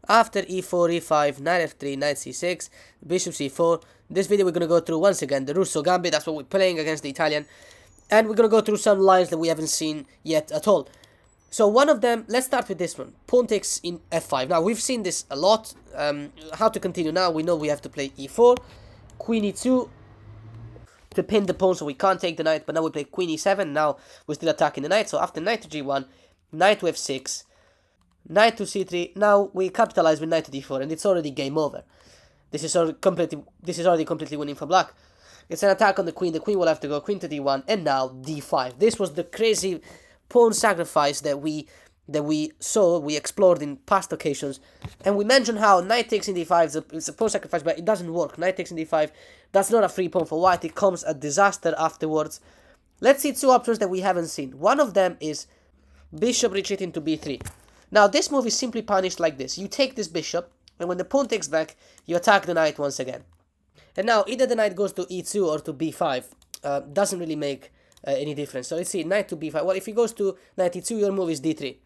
After e4, e5, knight f3, knight c6, bishop c4. This video we're going to go through once again the Rousseau Gambit. That's what we're playing against the Italian. And we're going to go through some lines that we haven't seen yet at all. So one of them, let's start with this one. Pawn takes in f5. Now, we've seen this a lot. How to continue now? We know we have to play e4, queen e2 to pin the pawn so we can't take the knight. But now we play queen e7. Now we're still attacking the knight. So after knight to g1, knight to f6, knight to c3. Now we capitalize with knight to d4, and it's already game over. This is already completely winning for black. It's an attack on the queen. The queen will have to go queen to d1, and now d5. This was the crazy pawn sacrifice that we saw, we explored in past occasions, and we mentioned how knight takes in d5 is a pawn sacrifice, but it doesn't work. Knight takes in d5, that's not a free pawn for white. It comes a disaster afterwards. Let's see two options that we haven't seen. One of them is bishop retreating to b3. Now this move is simply punished like this. You take this bishop, and when the pawn takes back, you attack the knight once again. And now either the knight goes to e2 or to b5. Doesn't really make any difference. So let's see, knight to b5. Well, if he goes to knight e2, your move is d3.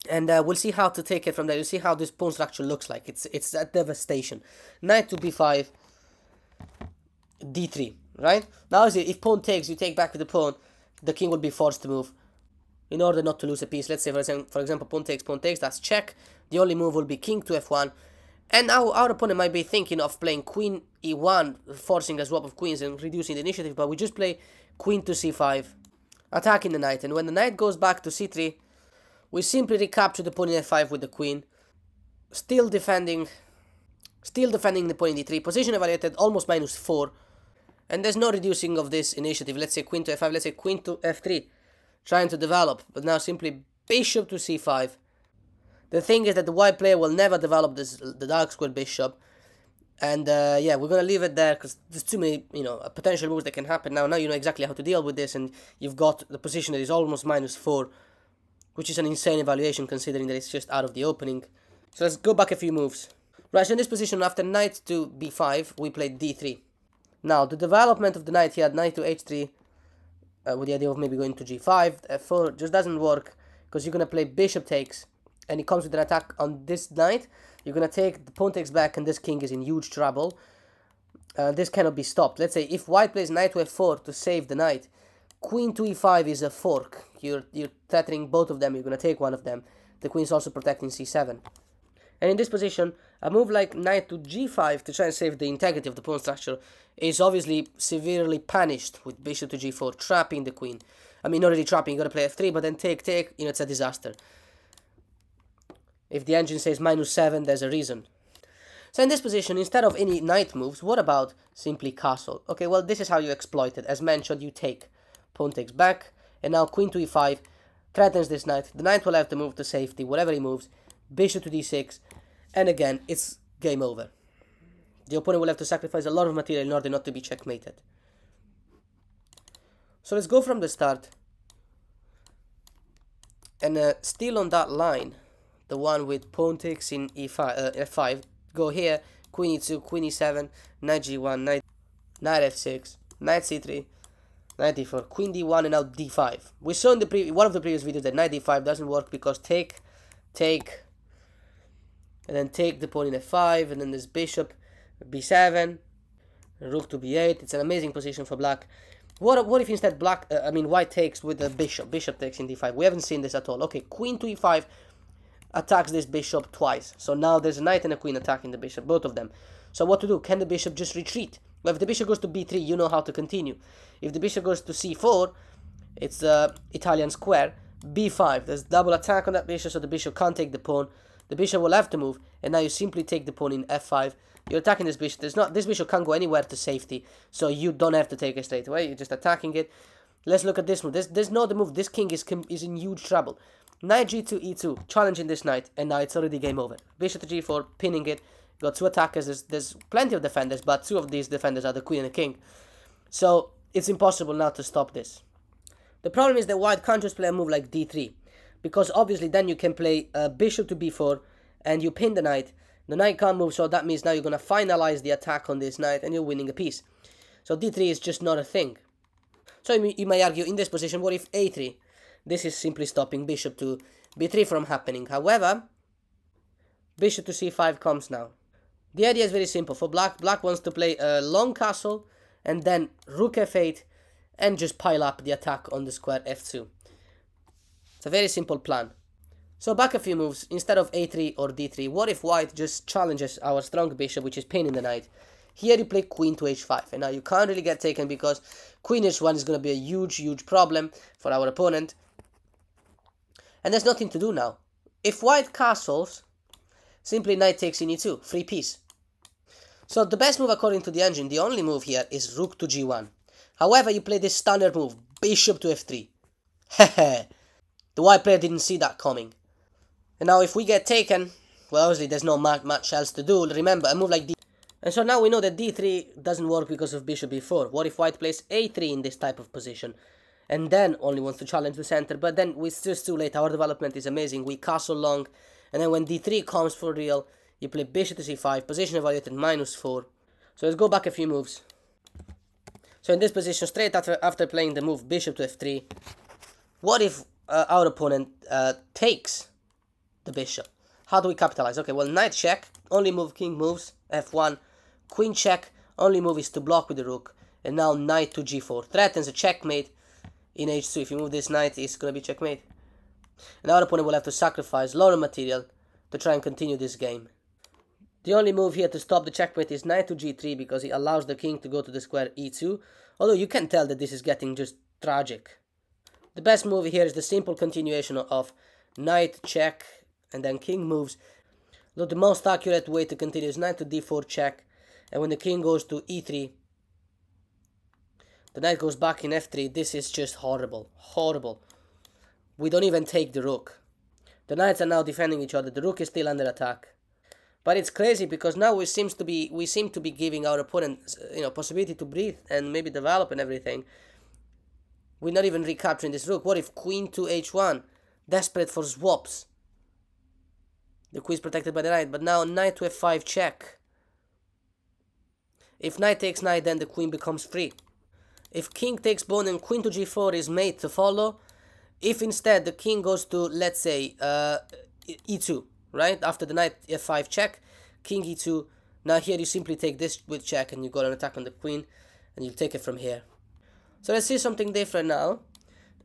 And we'll see how to take it from there. You'll see how this pawn structure looks like. It's a devastation. Knight to b5, d3, right? Now, if pawn takes, you take back with the pawn, the king will be forced to move in order not to lose a piece. Let's say, for example, pawn takes, that's check. The only move will be king to f1. And now our opponent might be thinking of playing queen e1, forcing a swap of queens and reducing the initiative, but we just play queen to c5, attacking the knight. And when the knight goes back to c3, we simply recapture the pawn in f5 with the queen, still defending the pawn in d3. Position evaluated almost -4, and there's no reducing of this initiative. Let's say queen to f5, let's say queen to f3, trying to develop, but now simply bishop to c5. The thing is that the white player will never develop the dark square bishop, and yeah, we're gonna leave it there because there's too many potential moves that can happen. Now you know exactly how to deal with this, and you've got the position that is almost -4, which is an insane evaluation considering that it's just out of the opening. So let's go back a few moves. Right, so in this position, after knight to b5, we played d3. Now the development of the knight here, knight to h3, with the idea of maybe going to g5, f4 just doesn't work because you're gonna play bishop takes. And it comes with an attack on this knight. You're going to take, the pawn takes back, and this king is in huge trouble. This cannot be stopped. Let's say if white plays knight to f4 to save the knight, queen to e5 is a fork. You're threatening both of them. You're going to take one of them. The queen is also protecting c7. And in this position, a move like knight to g5 to try and save the integrity of the pawn structure is obviously severely punished with bishop to g4, trapping the queen. I mean, not really trapping, you got to play f3, but then take, it's a disaster. If the engine says -7, there's a reason. So in this position, instead of any knight moves, what about simply castle? Okay, well, this is how you exploit it. As mentioned, you take, pawn takes back, and now queen to e5 threatens this knight. The knight will have to move to safety, whatever he moves, bishop to d6, and again, it's game over. The opponent will have to sacrifice a lot of material in order not to be checkmated. So let's go from the start, and still on that line, the one with pawn takes in f5, go here, queen e2, queen e7, knight g1, knight f6, knight c3, knight d4, queen d1, and now d5. We saw in the one of the previous videos that knight d5 doesn't work because take, and then take the pawn in f5, and then there's bishop b7, rook to b8. It's an amazing position for black. What if instead white takes with the bishop takes in d5? We haven't seen this at all. Okay, queen to e5 attacks this bishop twice. So now there's a knight and a queen attacking the bishop, both of them. So what to do? Can the bishop just retreat? Well, if the bishop goes to b3, you know how to continue. If the bishop goes to c4, it's Italian square. b5, there's double attack on that bishop, so the bishop can't take the pawn. The bishop will have to move, and now you simply take the pawn in f5. You're attacking this bishop. This bishop can't go anywhere to safety, so you don't have to take it straight away. You're just attacking it. Let's look at this move. There's no other move. This king is in huge trouble. Knight g2, e2, challenging this knight, and now it's already game over. Bishop to g4, pinning it. Got two attackers. There's plenty of defenders, but two of these defenders are the queen and the king. So it's impossible now to stop this. The problem is that white can't just play a move like d3, because obviously then you can play bishop to b4, and you pin the knight. The knight can't move, so that means now you're going to finalize the attack on this knight, and you're winning a piece. So d3 is just not a thing. So you may argue, in this position, what if a3? This is simply stopping bishop to b3 from happening. However, Bishop to c5 comes now. The idea is very simple. For black, black wants to play a long castle and then rook f8 and just pile up the attack on the square f2. It's a very simple plan. So back a few moves. Instead of a3 or d3, what if white just challenges our strong bishop, which is pinning the knight? Here you play queen to h5, and now you can't really get taken because queen h1 is going to be a huge problem for our opponent. And there's nothing to do now. If white castles, simply knight takes in e2, free piece. So the best move according to the engine, the only move here is rook to g1. However, you play this standard move, bishop to f3. Hehe. The white player didn't see that coming. And now if we get taken, well, obviously there's no much else to do. Remember, a move like d. And so now we know that d3 doesn't work because of bishop b4. What if white plays a3 in this type of position? And then only wants to challenge the center. But then it's just too late. Our development is amazing. We castle long. And then when d3 comes for real, you play bishop to c5. Position evaluated -4. So let's go back a few moves. So in this position, straight after playing the move bishop to f3, what if our opponent takes the bishop? How do we capitalize? Okay, well, knight check, only move king moves, f1, queen check, only move is to block with the rook, and now knight to g4, threatens a checkmate in h2. If you move this knight, it's going to be checkmate. And our opponent will have to sacrifice a lot of material to try and continue this game. The only move here to stop the checkmate is knight to g3 because it allows the king to go to the square e2, although you can tell that this is getting just tragic. The best move here is the simple continuation of knight check and then king moves. Though the most accurate way to continue is knight to d4 check, and when the king goes to e3, the knight goes back in f3. This is just horrible, horrible. We don't even take the rook. The knights are now defending each other. The rook is still under attack. But it's crazy because now we seem to be giving our opponent, possibility to breathe and maybe develop and everything. We're not even recapturing this rook. What if queen to h1? Desperate for swaps. The queen is protected by the knight, but now knight to f5 check. If knight takes knight, then the queen becomes free. If king takes pawn and queen to g4 is made to follow. If instead the king goes to, let's say, e2, right? After the knight f5 check, king e2. Now here you simply take this with check and you go on attack on the queen and you take it from here. So let's see something different now.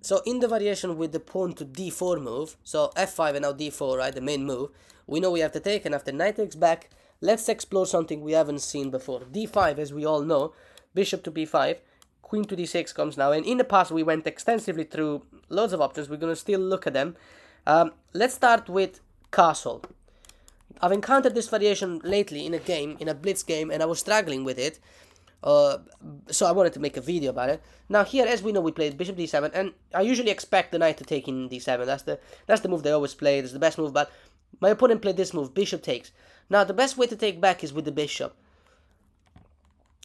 So in the variation with the pawn to d4 move, so f5 and now d4, right, the main move, we know we have to take, and after knight takes back, let's explore something we haven't seen before. d5, as we all know, bishop to b5, queen to d6 comes now, and in the past we went extensively through loads of options. We're going to still look at them. Let's start with castle. I've encountered this variation lately in a game, in a blitz game, and I was struggling with it. So I wanted to make a video about it. Now here, as we know, we played bishop d7, and I usually expect the knight to take in d7. That's the move they always play. It's the best move, but my opponent played this move, bishop takes. Now the best way to take back is with the bishop.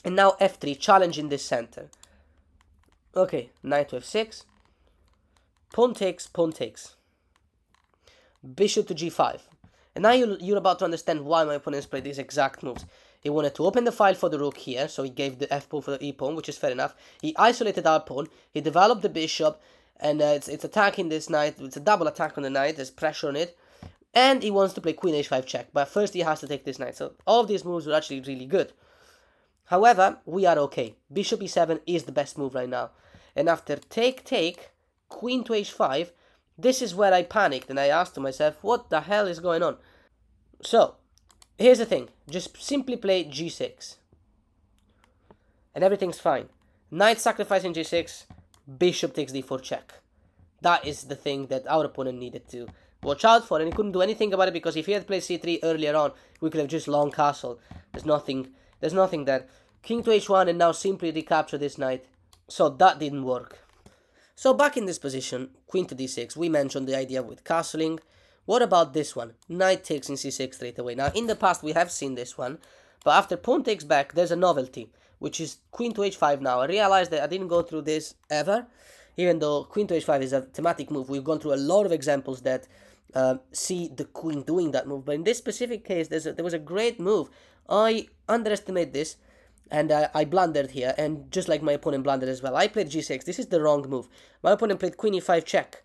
And now f3, challenging this center. Okay, knight to f6. Pawn takes, pawn takes. Bishop to g5. And now you're about to understand why my opponents played these exact moves. He wanted to open the file for the rook here, so he gave the f-pawn for the e-pawn, which is fair enough. He isolated our pawn, he developed the bishop, and it's attacking this knight. It's a double attack on the knight, there's pressure on it. And he wants to play queen h5 check, but first he has to take this knight. So all of these moves were actually really good. However, we are okay. Bishop e7 is the best move right now. And after take, queen to h5, this is where I panicked and I asked to myself, what the hell is going on? So, here's the thing. Just simply play g6. And everything's fine. Knight sacrificing g6, bishop takes d4 check. That is the thing that our opponent needed to watch out for. And he couldn't do anything about it because if he had played c3 earlier on, we could have just long castle. There's nothing there. King to h1 and now simply recapture this knight. So that didn't work. So back in this position, queen to d6, we mentioned the idea with castling. What about this one? Knight takes in c6 straight away. Now in the past we have seen this one, but after pawn takes back, there's a novelty, which is queen to h5 now. I realized that I didn't go through this ever, even though queen to h5 is a thematic move. We've gone through a lot of examples that see the queen doing that move, but in this specific case, there was a great move. I underestimated this, and I blundered here, and just like my opponent blundered as well. I played g6. This is the wrong move. My opponent played queen e5 check.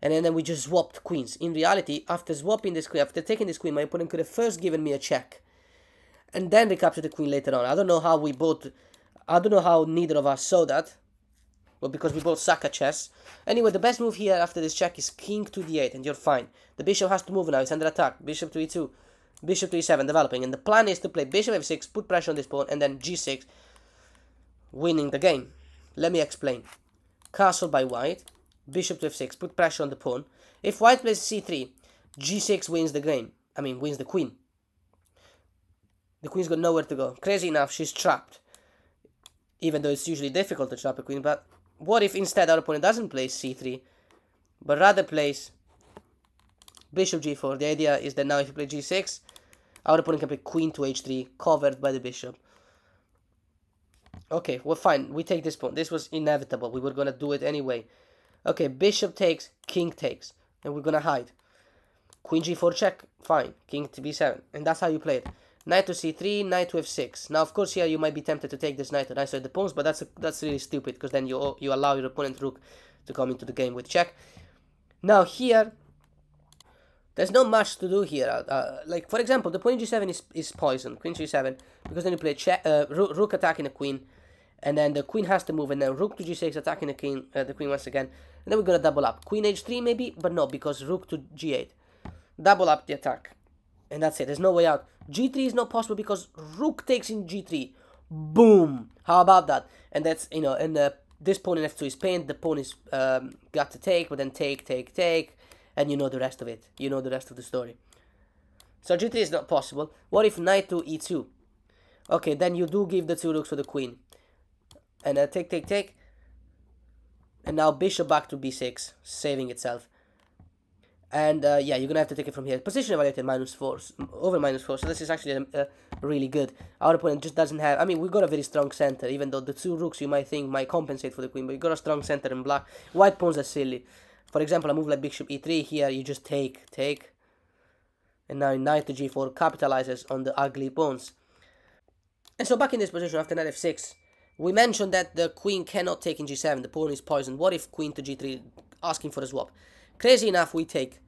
and then we just swapped queens. In reality, after swapping this queen, after taking this queen, my opponent could have first given me a check, and then recaptured the queen later on. I don't know how neither of us saw that, but because we both suck at chess. Anyway, the best move here after this check is king to d8, and you're fine. The bishop has to move now, it's under attack. Bishop to e2, bishop to e7, developing, and the plan is to play bishop f6, put pressure on this pawn, and then g6, winning the game. Let me explain. Castle by white, bishop to f6, put pressure on the pawn. If white plays c3, g6 wins the game. I mean, wins the queen. The queen's got nowhere to go. Crazy enough, she's trapped. Even though it's usually difficult to trap a queen, but what if instead our opponent doesn't play c3, but rather plays bishop g4? The idea is that now if you play g6, our opponent can play queen to h3, covered by the bishop. Okay, well fine, we take this pawn. This was inevitable, we were gonna do it anyway. Okay, bishop takes, king takes, and we're gonna hide. Queen g4 check, fine, king to b7, and that's how you play it. Knight to c3, knight to f6. Now, of course, here you might be tempted to take this knight to isolate the pawns, but that's really stupid, because then you allow your opponent rook to come into the game with check. Now here, there's not much to do here. Like, for example, the pawn g7 is poisoned, queen g7, because then you play rook attacking the queen, and then the queen has to move, and then rook to g6 attacking the queen once again, and then we're going to double up. Queen h3 maybe, but no, because rook to g8. Double up the attack, and that's it. There's no way out. g3 is not possible because rook takes in g3. Boom! How about that? And that's, you know, and this pawn in f2 is pained. The pawn is got to take, but then take, and you know the rest of it. You know the rest of the story. So g3 is not possible. What if knight to e2? Okay, then you do give the two rooks for the queen. And take. And now bishop back to b6, saving itself. And yeah, you're gonna have to take it from here. Position evaluated -4, over -4. So this is actually really good. Our opponent just doesn't have. I mean, we've got a very strong center. Even though the two rooks you might think might compensate for the queen, but you've got a strong center in black. White pawns are silly. For example, a move like bishop e3 here, you just take, and now knight to g4 capitalizes on the ugly pawns. And so back in this position after knight f6, we mentioned that the queen cannot take in g7. The pawn is poisoned. What if queen to g3, asking for a swap? Crazy enough, we take.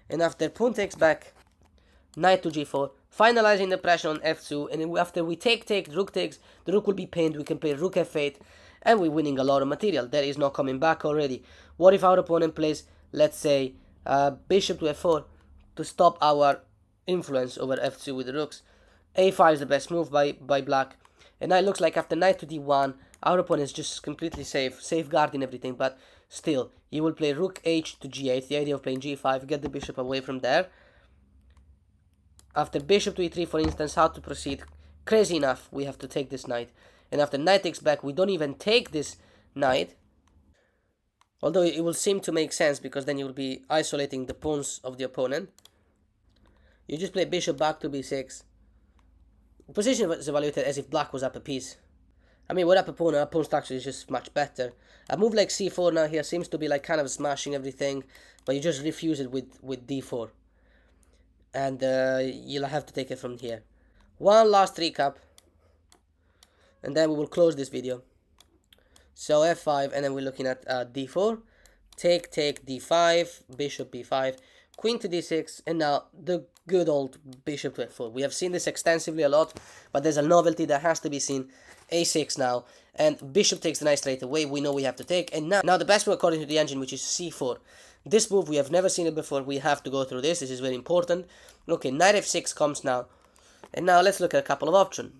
And after pawn takes back, knight to g4, finalizing the pressure on f2, and after we take, rook takes, the rook will be pinned, we can play rook f8, and we're winning a lot of material. There is no coming back already. What if our opponent plays, let's say, bishop to f4, to stop our influence over f2 with the rooks? a5 is the best move by black, and now it looks like after knight to d1, our opponent is just completely safe, safeguarding everything, but still, you will play rook h to g8, the idea of playing g5, get the bishop away from there. After bishop to e3, for instance, how to proceed? Crazy enough, we have to take this knight. And after knight takes back, we don't even take this knight. Although it will seem to make sense, because then you will be isolating the pawns of the opponent. You just play bishop back to b6. The position was evaluated as if black was up a piece. I mean, we're up a pawn, our pawn structure is just much better. A move like c4 now here seems to be like kind of smashing everything, but you just refuse it with d4. And you'll have to take it from here. One last recap, and then we will close this video. So f5, and then we're looking at d4. Take, d5, bishop b5, queen to d6, and now the good old bishop to f4. We have seen this extensively a lot, but there's a novelty that has to be seen. a6 now, and bishop takes the knight straight away. We know we have to take, and now the best move according to the engine, which is c4. This move, we have never seen it before. We have to go through this. This is very important. Okay, knight f6 comes now, and now let's look at a couple of options.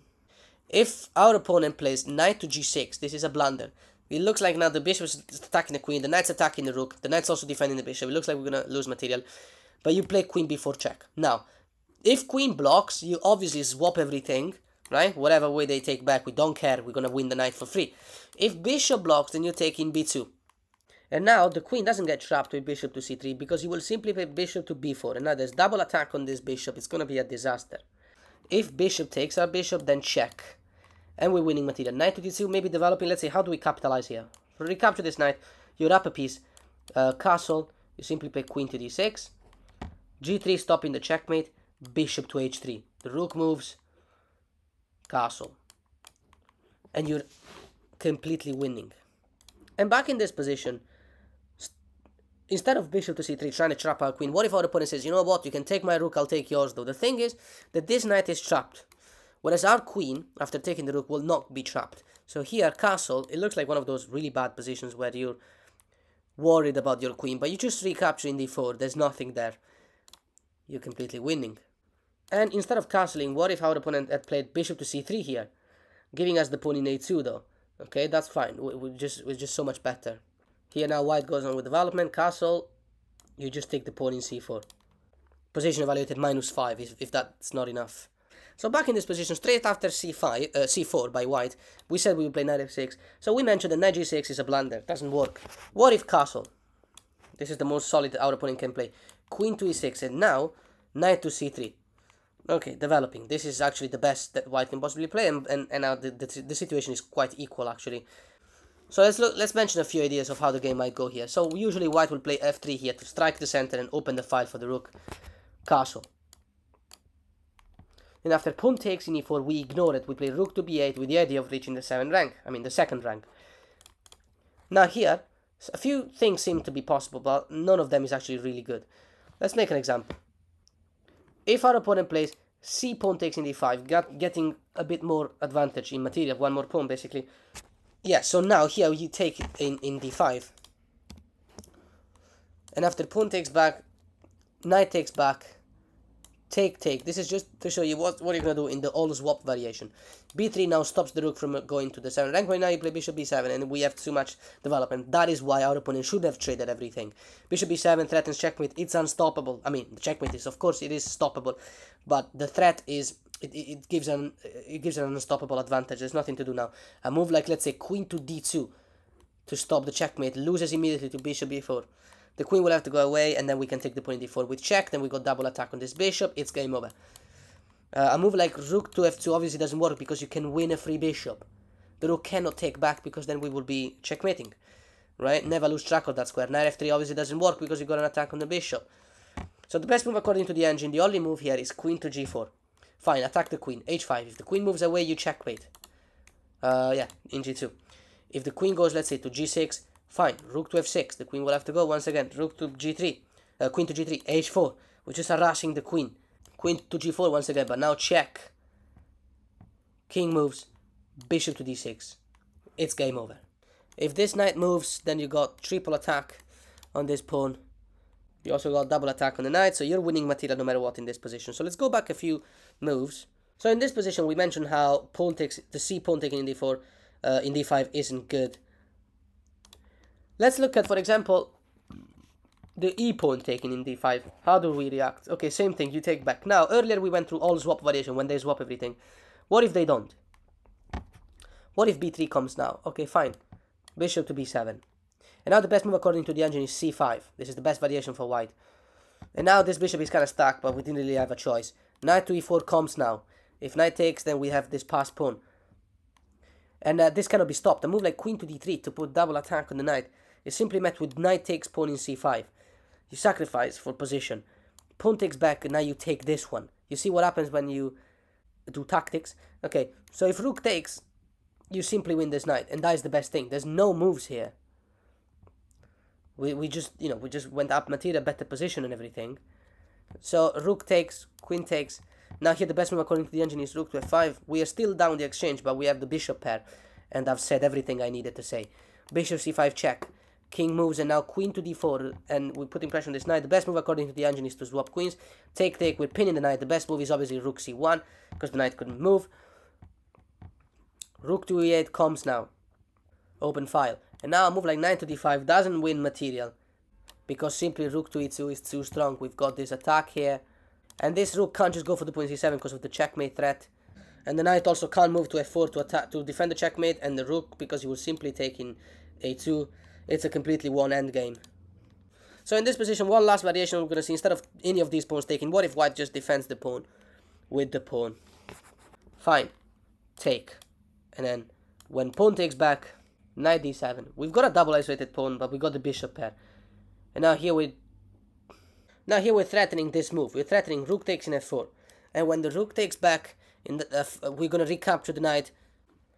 If our opponent plays knight to g6, this is a blunder. It looks like now the bishop is attacking the queen, the knight's attacking the rook, the knight's also defending the bishop. It looks like we're going to lose material, but you play queen b4 check. Now, if queen blocks, you obviously swap everything, right? Whatever way they take back, we don't care. We're going to win the knight for free. If bishop blocks, then you take in b2. And now the queen doesn't get trapped with bishop to c3, because you will simply play bishop to b4. And now there's double attack on this bishop. It's going to be a disaster. If bishop takes our bishop, then check. And we're winning material. Knight to d2, maybe developing. Let's say, how do we capitalize here? To recapture this knight, you're up a piece. Castle, you simply play queen to d6. g3 stopping the checkmate. Bishop to h3. The rook moves. Castle. And you're completely winning. And back in this position, instead of bishop to c3 trying to trap our queen, what if our opponent says, you know what, you can take my rook, I'll take yours though. The thing is that this knight is trapped, whereas our queen, after taking the rook, will not be trapped. So here, castle, it looks like one of those really bad positions where you're worried about your queen, but you just recapture in d4, there's nothing there. You're completely winning. And instead of castling, what if our opponent had played bishop to c3 here, giving us the pawn in a2 though? Okay, that's fine, we're just so much better. Here now white goes on with development, castle, you just take the pawn in c4. Position evaluated -5 if that's not enough. So back in this position, straight after c4 by white, we said we would play knight f6. So we mentioned that knight g6 is a blunder, doesn't work. What if castle? This is the most solid our opponent can play. Queen to e6, and now knight to c3. Okay, developing. This is actually the best that white can possibly play, and now the situation is quite equal actually. So let's mention a few ideas of how the game might go here. So usually white will play f3 here to strike the center and open the file for the rook. Castle. Then after pawn takes in e4, we ignore it. We play rook to b8 with the idea of reaching the the second rank. Now here, a few things seem to be possible, but none of them is actually really good. Let's make an example. If our opponent plays c pawn takes in d5, getting a bit more advantage in material, one more pawn basically. Yeah, so now here you take it in d5. And after pawn takes back, knight takes back, take. This is just to show you what you're going to do in the all swap variation. b3 now stops the rook from going to the 7th rank. Right now you play bishop b7 and we have too much development. That is why our opponent should have traded everything. Bishop b7 threatens checkmate. It's unstoppable. I mean, the checkmate is, of course, it is stoppable, but the threat is it gives an unstoppable advantage. There's nothing to do now. A move like, let's say, queen to d2 to stop the checkmate loses immediately to bishop b4. The queen will have to go away, and then we can take the pawn in d4 with check. Then we got double attack on this bishop. It's game over. A move like rook to f2 obviously doesn't work because you can win a free bishop. The rook cannot take back because then we will be checkmating, right? Never lose track of that square. Knight f3 obviously doesn't work because you got an attack on the bishop. So the best move according to the engine, the only move here is queen to g4. Fine, attack the queen. h5. If the queen moves away, you checkmate. Yeah, in g2. If the queen goes, let's say, to g6, fine. Rook to f6. The queen will have to go once again. Rook to g3. Queen to g3. h4. We're just harassing the queen. Queen to g4 once again, but now check. King moves. Bishop to d6. It's game over. If this knight moves, then you got triple attack on this pawn. You also got double attack on the knight, so you're winning material no matter what in this position. So let's go back a few moves. So in this position, we mentioned how pawn takes, the c pawn taking in d4, in d5 isn't good. Let's look at, for example, the e pawn taken in d5. How do we react? Okay, same thing, you take back. Now, earlier we went through all swap variation when they swap everything. What if they don't? What if b3 comes now? Okay, fine. Bishop to b7. And now the best move according to the engine is c5. This is the best variation for white. And now this bishop is kind of stuck, but we didn't really have a choice. Knight to e4 comes now. If knight takes, then we have this passed pawn. And this cannot be stopped. A move like queen to d3 to put double attack on the knight is simply met with knight takes pawn in c5. You sacrifice for position. Pawn takes back, and now you take this one. You see what happens when you do tactics? Okay, so if rook takes, you simply win this knight, and that is the best thing. There's no moves here. We just, we just went up material, better position and everything. So rook takes, queen takes. Now here the best move according to the engine is rook to f5. We are still down the exchange, but we have the bishop pair. And I've said everything I needed to say. Bishop c5 check. King moves, and now queen to d4. And we're putting pressure on this knight. The best move according to the engine is to swap queens. Take, we're pinning the knight. The best move is obviously rook c1, because the knight couldn't move. Rook to e8 comes now. Open file. And now a move like knight to d5 doesn't win material, because simply rook to e2 is too strong. We've got this attack here, and this rook can't just go for the pawn c7 because of the checkmate threat. And the knight also can't move to f4 to attack, to defend the checkmate, and the rook, because he will simply take in a2. It's a completely one end game. So in this position, one last variation we're going to see, instead of any of these pawns taking, what if white just defends the pawn with the pawn? Fine. Take. And then when pawn takes back, knight d7. We've got a double isolated pawn, but we got the bishop pair. And now here we're threatening this move. We're threatening rook takes in f4. And when the rook takes back, we're going to recapture the knight.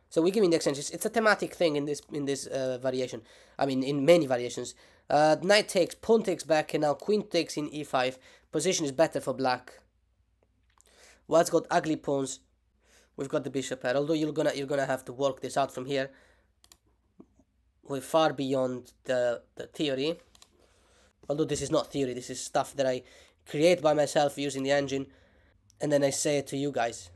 So we're giving the exchange. It's a thematic thing in this variation. I mean, in many variations. Knight takes, pawn takes back, and now queen takes in e5. Position is better for black. White's got ugly pawns. We've got the bishop pair. Although you're gonna have to work this out from here. We're far beyond the theory. Although this is not theory, this is stuff that I create by myself using the engine, and then I say it to you guys.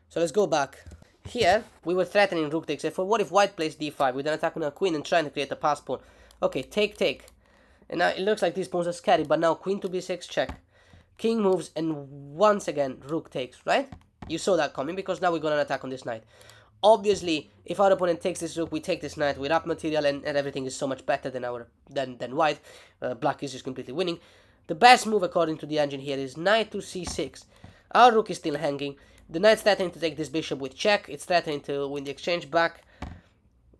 So let's go back. Here, we were threatening rook takes f4. What if white plays d5? We're then attacking our queen and trying to create a pass pawn. Okay, take. And now it looks like these pawns are scary, but now queen to b6, check. King moves, and once again, rook takes, right? You saw that coming, because now we're going to attack on this knight. Obviously, if our opponent takes this rook, we take this knight, we're up material, and everything is so much better than white. Black is just completely winning. The best move, according to the engine here, is knight to c6. Our rook is still hanging. The knight's threatening to take this bishop with check. It's threatening to win the exchange back.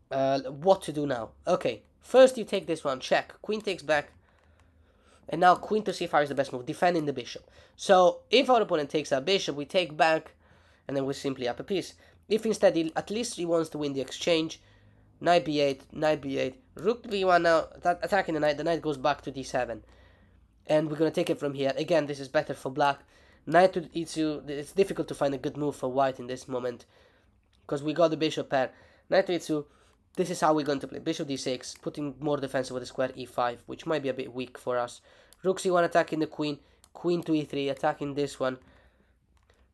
What to do now? Okay, first you take this one, check. Queen takes back. And now queen to c5 is the best move, defending the bishop. So, if our opponent takes our bishop, we take back, and then we simply up a piece. If instead, at least he wants to win the exchange, knight b8, rook to b1 now, attacking the knight goes back to d7. And we're going to take it from here. Again, this is better for black. Knight to e2, it's difficult to find a good move for white in this moment, because we got the bishop pair. Knight to e2, this is how we're going to play. Bishop d6, putting more defense over the square e5, which might be a bit weak for us. Rook c1 attacking the queen, queen to e3, attacking this one.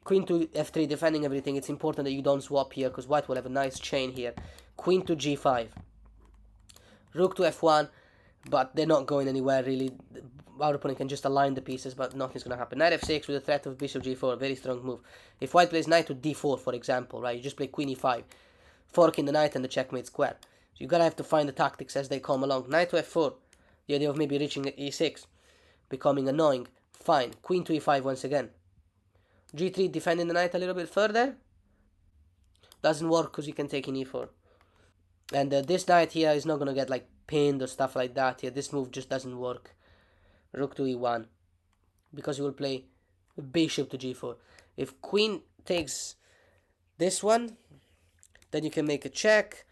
Queen to f3, defending everything. It's important that you don't swap here, because white will have a nice chain here. Queen to g5. Rook to f1, but they're not going anywhere, really. Our opponent can just align the pieces, but nothing's going to happen. Knight f6 with the threat of bishop g4, very strong move. If white plays knight to d4, for example, right, you just play queen e5, forking the knight and the checkmate square. So you gotta have to find the tactics as they come along. Knight to f4, the idea of maybe reaching e6, becoming annoying. Fine, queen to e5 once again. g3, defending the knight a little bit further. Doesn't work because you can take in e4. And this knight here is not gonna get like pinned or stuff like that here. This move just doesn't work. Rook to e1, because you will play bishop to g4. If queen takes this one, then you can make a check.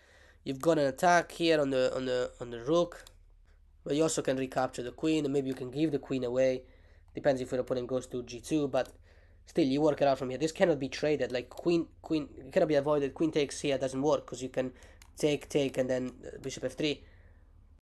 You've got an attack here on the rook, but you also can recapture the queen, and maybe you can give the queen away. Depends if your opponent goes to g2, but still you work it out from here. This cannot be traded. Like queen, it cannot be avoided. Queen takes here doesn't work, because you can take, and then bishop f3.